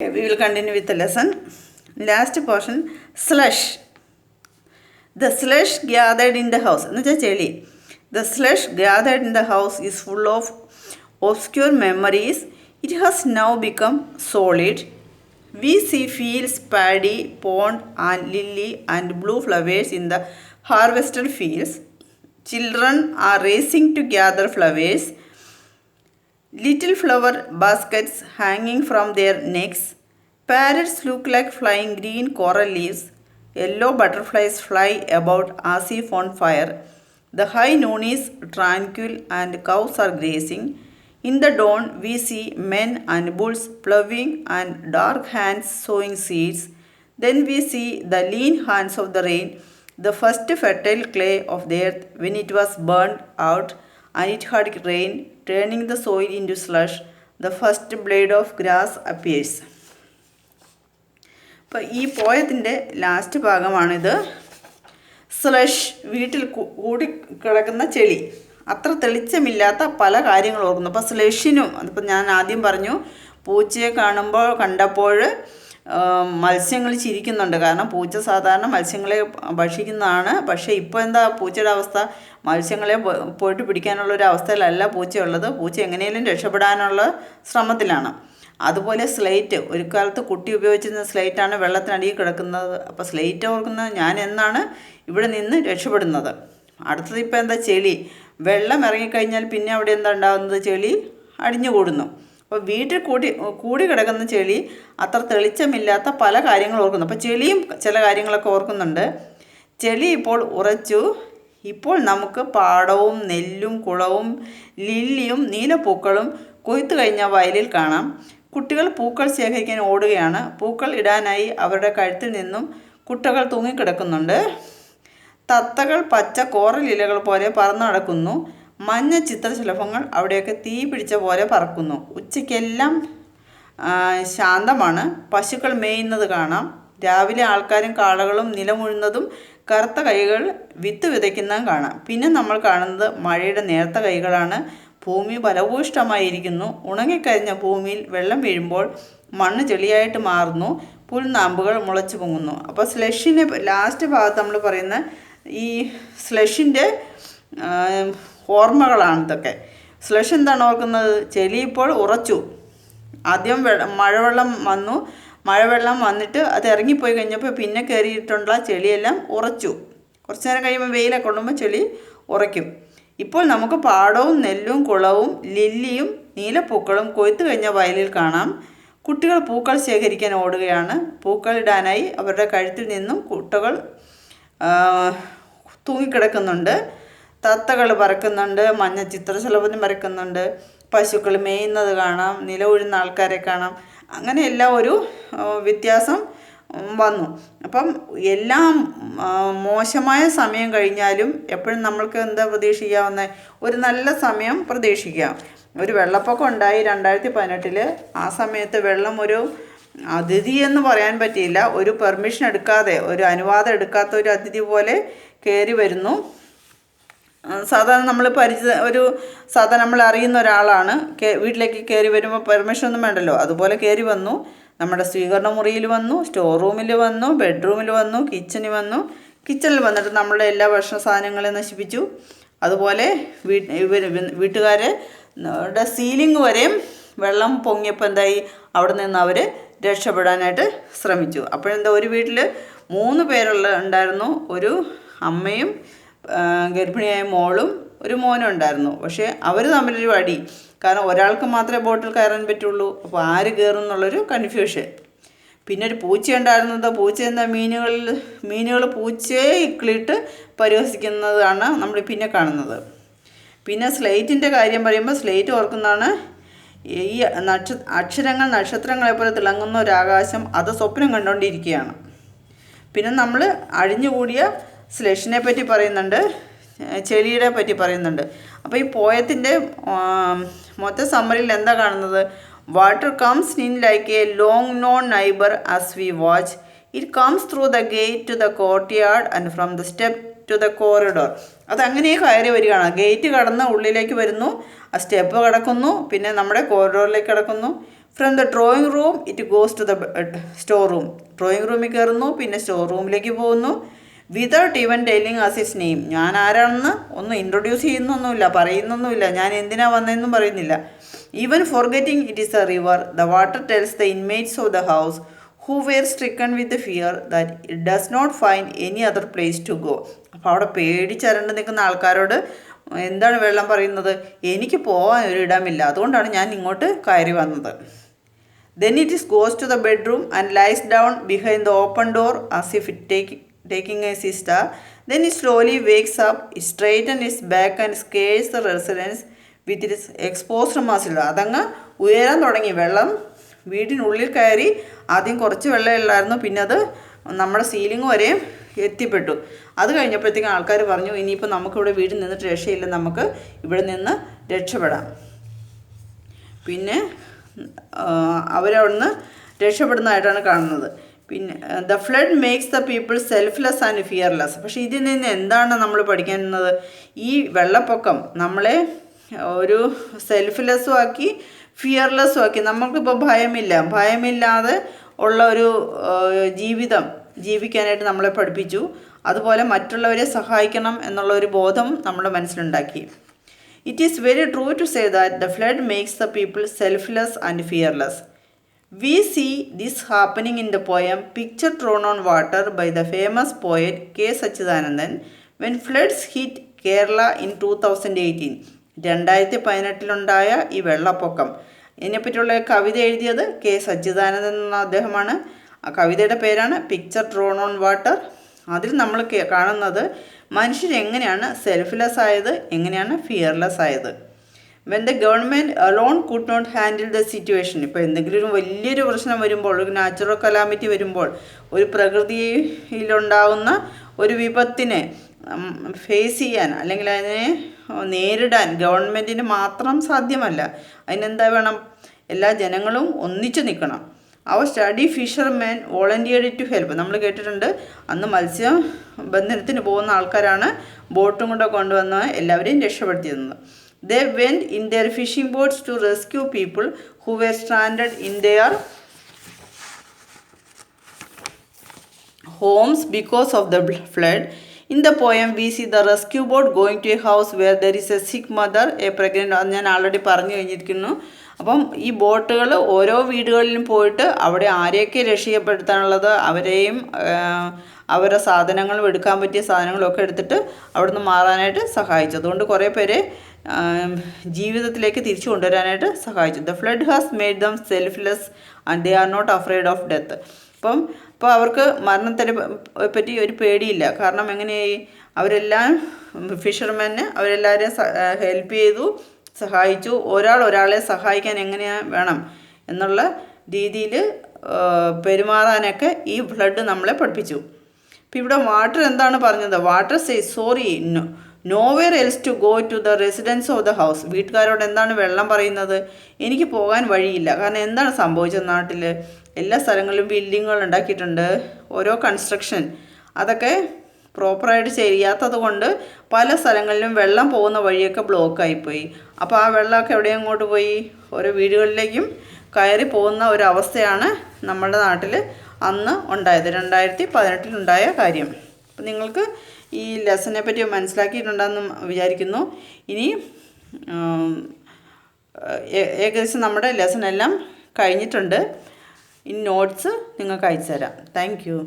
Okay, we will continue with the lesson. Last portion, slush. The slush gathered in the house. The slush gathered in the house is full of obscure memories. It has now become solid. We see fields, paddy, pond, and lily and blue flowers in the harvested fields. Children are racing to gather flowers. Little flower baskets hanging from their necks. Parrots look like flying green coral leaves. Yellow butterflies fly about as if on fire. The high noon is tranquil and cows are grazing. In the dawn, we see men and bulls ploughing and dark hands sowing seeds. Then we see the lean hands of the rain, the first fertile clay of the earth when it was burned out and it had rained, turning the soil into slush. The first blade of grass appears. അപ്പോൾ ഈ പോയത്തിൻ്റെ last ഭാഗമാണിത്. Slush, വീട്ടിൽ കൂടി കിടക്കുന്ന ചെളി, അത്ര തെളിച്ചമില്ലാത്ത പല കാര്യങ്ങൾ ഓർക്കുന്നു. അപ്പോൾ സ്ലഷിനും, അതിപ്പോൾ ഞാൻ ആദ്യം പറഞ്ഞു, പൂച്ചയെ കണ്ടപ്പോൾ മത്സ്യങ്ങൾ ചിരിക്കുന്നുണ്ട്. കാരണം പൂച്ച സാധാരണ മത്സ്യങ്ങളെ ഭക്ഷിക്കുന്നതാണ്. പക്ഷേ ഇപ്പോൾ എന്താ പൂച്ചയുടെ അവസ്ഥ? മത്സ്യങ്ങളെ പോയിട്ട് പിടിക്കാനുള്ളൊരു അവസ്ഥയിലല്ല പൂച്ചയുള്ളത്. പൂച്ച എങ്ങനെയും രക്ഷപ്പെടാനുള്ള ശ്രമത്തിലാണ്. അതുപോലെ സ്ലേറ്റ്, ഒരു കാലത്ത് കുട്ടി ഉപയോഗിച്ചിരുന്ന സ്ലേറ്റാണ് വെള്ളത്തിനടിയിൽ കിടക്കുന്നത്. അപ്പോൾ സ്ലേറ്റ് ഓർക്കുന്നത് ഞാൻ എന്നാണ് ഇവിടെ നിന്ന് രക്ഷപ്പെടുന്നത്. അടുത്തത് ഇപ്പോൾ എന്താ? ചെളി. വെള്ളം ഇറങ്ങിക്കഴിഞ്ഞാൽ പിന്നെ അവിടെ എന്താ ഉണ്ടാകുന്നത്? ചെളി അടിഞ്ഞുകൂടുന്നു. അപ്പോൾ വീട്ടിൽ കൂടി കിടക്കുന്ന ചെളി അത്ര തെളിച്ചമില്ലാത്ത പല കാര്യങ്ങൾ ഓർക്കുന്നു. അപ്പോൾ ചെളിയും ചില കാര്യങ്ങളൊക്കെ ഓർക്കുന്നുണ്ട്. ചെളി ഇപ്പോൾ ഉറച്ചു. ഇപ്പോൾ നമുക്ക് പാടവും നെല്ലും കുളവും ലില്ലിയും നീലപ്പൂക്കളും കൊയ്ത്തു കഴിഞ്ഞ വയലിൽ കാണാം. കുട്ടികൾ പൂക്കൾ ശേഖരിക്കാൻ ഓടുകയാണ്. പൂക്കൾ ഇടാനായി അവരുടെ കഴുത്തിൽ നിന്നും കുട്ടകൾ തൂങ്ങിക്കിടക്കുന്നുണ്ട്. തത്തകൾ പച്ച കോറൽ ഇലകൾ പോലെ പറന്നു നടക്കുന്നു. മഞ്ഞ ചിത്രശലഭങ്ങൾ അവിടെയൊക്കെ തീ പിടിച്ച പോലെ പറക്കുന്നു. ഉച്ചയ്ക്കെല്ലാം ശാന്തമാണ്. പശുക്കൾ മേയുന്നത് കാണാം. രാവിലെ ആൾക്കാരും കാളകളും നിലമുഴുന്നതും കറുത്ത കൈകൾ വിത്ത് വിതയ്ക്കുന്നതും കാണാം. പിന്നെ നമ്മൾ കാണുന്നത് മഴയുടെ നേർത്ത കൈകളാണ്. ഭൂമി ഫലഭൂയിഷ്ടമായിരിക്കുന്നു. ഉണങ്ങിക്കഴിഞ്ഞ ഭൂമിയിൽ വെള്ളം വീഴുമ്പോൾ മണ്ണ് ചെളിയായിട്ട് മാറുന്നു. പുൽനാമ്പുകൾ മുളച്ചു പൊങ്ങുന്നു. അപ്പോൾ സ്ലഷിൻ്റെ ലാസ്റ്റ് ഭാഗത്ത് നമ്മൾ പറയുന്ന ഈ സ്ലഷിൻ്റെ ഓർമ്മകളാണ് ഇതൊക്കെ. സ്ലഷ് എന്താണ് ഓർക്കുന്നത്? ചെളി ഇപ്പോൾ ഉറച്ചു. ആദ്യം മഴവെള്ളം വന്നിട്ട് അത് ഇറങ്ങിപ്പോയി കഴിഞ്ഞപ്പോൾ പിന്നെ കയറിയിട്ടുള്ള ചെളിയെല്ലാം ഉറച്ചു. കുറച്ച് നേരം കഴിയുമ്പോൾ വെയിലൊക്കെ കൊള്ളുമ്പോൾ ചെളി ഉറയ്ക്കും. ഇപ്പോൾ നമുക്ക് പാടവും നെല്ലും കുളവും ലില്ലിയും നീലപ്പൂക്കളും കൊയ്ത്തു കഴിഞ്ഞ വയലിൽ കാണാം. കുട്ടികൾ പൂക്കൾ ശേഖരിക്കാൻ ഓടുകയാണ്. പൂക്കൾ ഇടാനായി അവരുടെ കഴുത്തിൽ നിന്നും കുട്ടകൾ തൂങ്ങിക്കിടക്കുന്നുണ്ട്. തത്തകൾ പറക്കുന്നുണ്ട്. മഞ്ഞ ചിത്രശലഭം പറക്കുന്നുണ്ട്. പശുക്കൾ മേയുന്നത് കാണാം. നില ഉഴുന്ന ആൾക്കാരെ കാണാം. അങ്ങനെ എല്ലാം ഒരു വ്യത്യാസം വന്നു. അപ്പം എല്ലാം മോശമായ സമയം കഴിഞ്ഞാലും എപ്പോഴും നമ്മൾക്ക് എന്താ പ്രതീക്ഷിക്കാവുന്ന ഒരു നല്ല സമയം പ്രതീക്ഷിക്കാം. ഒരു വെള്ളപ്പൊക്കം ഉണ്ടായി 2018. ആ സമയത്ത് വെള്ളം ഒരു അതിഥി എന്ന് പറയാൻ പറ്റിയില്ല. ഒരു പെർമിഷൻ എടുക്കാതെ, ഒരു അനുവാദം എടുക്കാത്ത ഒരു അതിഥി പോലെ കയറി വരുന്നു. സാധാരണ നമ്മൾ സാധാരണ നമ്മൾ അറിയുന്ന ഒരാളാണ് വീട്ടിലേക്ക് കയറി വരുമ്പോൾ പെർമിഷൻ ഒന്നും വേണ്ടല്ലോ. അതുപോലെ കയറി വന്നു. നമ്മുടെ സ്വീകരണ മുറിയിൽ വന്നു, സ്റ്റോർ റൂമിൽ വന്നു, ബെഡ്റൂമിൽ വന്നു, കിച്ചണിൽ വന്നു. കിച്ചണിൽ വന്നിട്ട് നമ്മളുടെ എല്ലാ ഭക്ഷണ സാധനങ്ങളെ നശിപ്പിച്ചു. അതുപോലെ വീട്ടുകാരെ സീലിംഗ് വരെയും വെള്ളം പൊങ്ങിയപ്പോൾ എന്തായി? അവിടെ നിന്ന് അവർ രക്ഷപ്പെടാനായിട്ട് ശ്രമിച്ചു. അപ്പോഴെന്താ, ഒരു വീട്ടിൽ 3 ഉണ്ടായിരുന്നു. ഒരു അമ്മയും ഗർഭിണിയായ മോളും ഒരു മോനും ഉണ്ടായിരുന്നു. പക്ഷേ അവർ തമ്മിലൊരു അടി. കാരണം ഒരാൾക്ക് മാത്രമേ ബോട്ടിൽ കയറാൻ പറ്റുള്ളൂ. അപ്പോൾ ആര് കയറും എന്നുള്ളൊരു കൺഫ്യൂഷൻ. പിന്നെ ഒരു പൂച്ച ഉണ്ടായിരുന്നത്. പൂച്ച എന്താ, മീനുകൾ പൂച്ചയെ ഇക്കിളിട്ട് പരിഹസിക്കുന്നതാണ് നമ്മൾ പിന്നെ കാണുന്നത്. പിന്നെ സ്ലേറ്റിൻ്റെ കാര്യം പറയുമ്പോൾ സ്ലേറ്റ് ഓർക്കുന്നതാണ് ഈ അക്ഷരങ്ങൾ നക്ഷത്രങ്ങളെപ്പോലെ തിളങ്ങുന്ന ഒരാകാശം, അത് സ്വപ്നം കണ്ടുകൊണ്ടിരിക്കുകയാണ്. പിന്നെ നമ്മൾ അഴിഞ്ഞുകൂടിയ സ്ലഷിനെ പറ്റി പറയുന്നുണ്ട്, ചെളിയുടെ പറ്റി പറയുന്നുണ്ട്. അപ്പോൾ ഈ പോയത്തിൻ്റെ മൊത്തം സമ്മറിയിൽ എന്താ കാണുന്നത്? Water comes in like a long non neighbour as we watch. It comes through the gate to the courtyard and from the step to the corridor. അതങ്ങനെ കയറി വരികയാണ്. ഗേറ്റ് കടന്ന് ഉള്ളിലേക്ക് വരുന്നു, ആ സ്റ്റെപ്പ് കിടക്കുന്നു, പിന്നെ നമ്മുടെ കോറിഡോറിലേക്ക് കിടക്കുന്നു. From the drawing room it goes to the store room. Drawing റൂമിൽ കയറുന്നു, പിന്നെ സ്റ്റോർ റൂമിലേക്ക് പോകുന്നു. Without even telling us its name. ഞാൻ ആരാണെന്ന് ഒന്നും ഇൻട്രൊഡ്യൂസ് ചെയ്യുന്നൊന്നുമില്ല, പറയുന്നൊന്നുമില്ല, ഞാൻ എന്തിനാ വന്നതെന്നും പറയുന്നില്ല. Even forgetting it is a river, the water tells the inmates of the house who were stricken with fear that it does not find any other place to go. അപ്പോൾ അവിടെ പേടിച്ചരണ്ട് നിൽക്കുന്ന ആൾക്കാരോട് എന്താണ് വെള്ളം പറയുന്നത്? എനിക്ക് പോകാൻ ഒരു ഇടമില്ല, അതുകൊണ്ടാണ് ഞാൻ ഇങ്ങോട്ട് കയറി വന്നത്. Then it goes to the bedroom and lies down behind the open door as if it taking a siesta. Then it slowly wakes up, it straightens its back and scares the residents with its exposed muscle. അതങ്ങ് ഉയരാൻ തുടങ്ങി. വെള്ളം വീടിനുള്ളിൽ കയറി. ആദ്യം കുറച്ച് വെള്ളമില്ലായിരുന്നു, പിന്നെ അത് നമ്മുടെ സീലിംഗ് വരെ എത്തിപ്പെട്ടു. അത് കഴിഞ്ഞപ്പോഴത്തേക്കും ആൾക്കാർ പറഞ്ഞു, ഇനിയിപ്പോൾ നമുക്കിവിടെ വീട്ടിൽ നിന്നിട്ട് രക്ഷയില്ല, നമുക്ക് ഇവിടെ നിന്ന് രക്ഷപ്പെടാം. പിന്നെ അവരവിടുന്ന് രക്ഷപ്പെടുന്നതായിട്ടാണ് കാണുന്നത്. പിന്നെ the flood makes the people selfless and fearless. പക്ഷേ ഇതിൽ നിന്ന് എന്താണ് നമ്മൾ പഠിക്കുന്നത്? ഈ വെള്ളപ്പൊക്കം നമ്മളെ ഒരു സെൽഫ്ലെസ്സും ആക്കി, ഫിയർലെസ്സും ആക്കി. നമുക്കിപ്പോൾ ഭയമില്ലാതെ ഉള്ള ഒരു ജീവിതം ജീവിക്കാനായിട്ട് നമ്മളെ പഠിപ്പിച്ചു. അതുപോലെ മറ്റുള്ളവരെ സഹായിക്കണം എന്നുള്ള ഒരു ബോധം നമ്മുടെ മനസ്സിലുണ്ടാക്കി. It is very true to say that the flood makes the people selfless and fearless. We see this happening in the poem Picture Thrown on Water by the famous poet K. Sachidanandan when floods hit Kerala in 2018. 2018 ഈ വെള്ളപ്പൊക്കം. ഇതിനെപ്പറ്റിയുള്ള കവിത എഴുതിയത് K Sachidanandan എന്ന അദ്ദേഹമാണ്. ആ കവിതയുടെ പേരാണ് picture drone on water. അതിൽ നമ്മൾ കാണുന്നത് മനുഷ്യരെങ്ങനെയാണ് സെൽഫ്ലെസ് ആയത്, എങ്ങനെയാണ് ഫിയർലെസ് ആയത്. When the government alone could not handle the situation. ഇപ്പോൾ എന്തെങ്കിലും ഒരു വലിയൊരു പ്രശ്നം വരുമ്പോൾ, ഒരു നാച്ചുറൽ കലാമിറ്റി വരുമ്പോൾ, ഒരു പ്രകൃതിയിലുണ്ടാകുന്ന ഒരു വിപത്തിനെ ഫേസ് ചെയ്യാൻ അല്ലെങ്കിൽ അതിനെ നേരിടാൻ ഗവൺമെൻറ്റിന് മാത്രം സാധ്യമല്ല. അതിനെന്താ വേണം? എല്ലാ ജനങ്ങളും ഒന്നിച്ചു നിൽക്കണം. അവർ സ്റ്റഡി ഫിഷർമാൻ വോളണ്ടിയർഡ് ടു ഹെൽപ്പ്. നമ്മൾ കേട്ടിട്ടുണ്ട്, അന്ന് മത്സ്യബന്ധനത്തിന് പോകുന്ന ആൾക്കാരാണ് ബോട്ടും കൂടെ കൊണ്ടുവന്ന് എല്ലാവരെയും രക്ഷപ്പെടുത്തിയിരുന്നത്. They went in their fishing boats to rescue people who were stranded in their homes because of the flood. In the poem we see the rescue boat going to a house where there is a sick mother, a pregnant. അത് ഞാൻ already പറഞ്ഞു കഴിഞ്ഞിരിക്കുന്നു. അപ്പം ഈ ബോട്ടുകൾ ഓരോ വീടുകളിലും പോയിട്ട് അവിടെ ആരെയൊക്കെ രക്ഷപ്പെടുത്താനുള്ളത് അവരെയും അവരുടെ സാധനങ്ങളും എടുക്കാൻ പറ്റിയ സാധനങ്ങളൊക്കെ എടുത്തിട്ട് അവിടുന്ന് മാറാനായിട്ട് സഹായിച്ചു. അതുകൊണ്ട് കുറേ പേരെ ജീവിതത്തിലേക്ക് തിരിച്ചു കൊണ്ടുവരാനായിട്ട് സഹായിച്ചു. The flood has made them selfless and they are not afraid of death. ഇപ്പോൾ അവർക്ക് മരണത്തെ പറ്റി ഒരു പേടിയില്ല. കാരണം എങ്ങനെയായി? അവരെല്ലാം ഫിഷർമാന് അവരെല്ലാവരെയും ഹെൽപ്പ് ചെയ്തു, സഹായിച്ചു. ഒരാളെ സഹായിക്കാൻ എങ്ങനെയാണ് വേണം എന്നുള്ള രീതിയിൽ പെരുമാറാനൊക്കെ ഈ ഫ്ലഡ് നമ്മളെ പഠിപ്പിച്ചു. ഇപ്പോൾ ഇവിടെ വാട്ടർ എന്താണ് പറഞ്ഞത്? Water say sorry nowhere else to go to the residence of the house. വീട്ടുകാരോട് എന്താണ് വെള്ളം പറയുന്നത്? എനിക്ക് പോകാൻ വഴിയില്ല. കാരണം എന്താണ് സംഭവിച്ചത്? നാട്ടിൽ എല്ലാ സ്ഥലങ്ങളിലും ബിൽഡിങ്ങുകൾ ഉണ്ടാക്കിയിട്ടുണ്ട്. ഓരോ കൺസ്ട്രക്ഷൻ അതൊക്കെ പ്രോപ്പറായിട്ട് ചെയ്യാത്തത് കൊണ്ട് പല സ്ഥലങ്ങളിലും വെള്ളം പോകുന്ന വഴിയൊക്കെ ബ്ലോക്കായിപ്പോയി. അപ്പോൾ ആ വെള്ളമൊക്കെ എവിടെയങ്ങോട്ട് പോയി? ഓരോ വീടുകളിലേക്കും കയറി പോകുന്ന ഒരവസ്ഥയാണ് നമ്മുടെ നാട്ടിൽ അന്ന് ഉണ്ടായത്. 2018 ഉണ്ടായ കാര്യം. അപ്പം നിങ്ങൾക്ക് ഈ ലെസനെ പറ്റി മനസ്സിലാക്കിയിട്ടുണ്ടെന്ന് വിചാരിക്കുന്നു. ഇനി ഏകദേശം നമ്മുടെ ലെസൺ എല്ലാം കഴിഞ്ഞിട്ടുണ്ട്. ഈ നോട്ട്സ് നിങ്ങൾക്ക് അയച്ചു തരാം. Thank you.